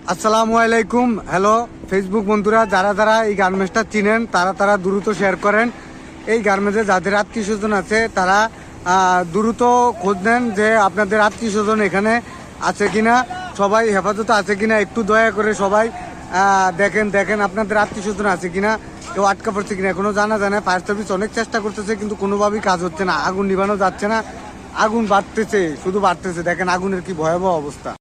আসসালামু আলাইকুম। Hello Facebook বন্ধুরা, যারা যারা এই গার্মেন্টসটা চিনেন তারা দ্রুত শেয়ার করেন। এই গার্মেন্টসে যাদের আত্মীয় স্বজন আছে তারা দ্রুত খোঁজ নেন যে আপনাদের আত্মীয় স্বজন এখানে আছে কিনা, সবাই হেফাজতে আছে কিনা। একটু দয়া করে সবাই দেখেন আপনাদের আত্মীয় স্বজন আছে কিনা, কেউ আটকা পড়ছে কিনা। এখনো জানা যায় না। ফায়ার সার্ভিস অনেক চেষ্টা করতেছে কিন্তু কোনোভাবেই কাজ হচ্ছে না। আগুন নিভানো যাচ্ছে না, আগুন বাড়তেছে, শুধু বাড়তেছে। দেখেন আগুনের কি ভয়াবহ অবস্থা।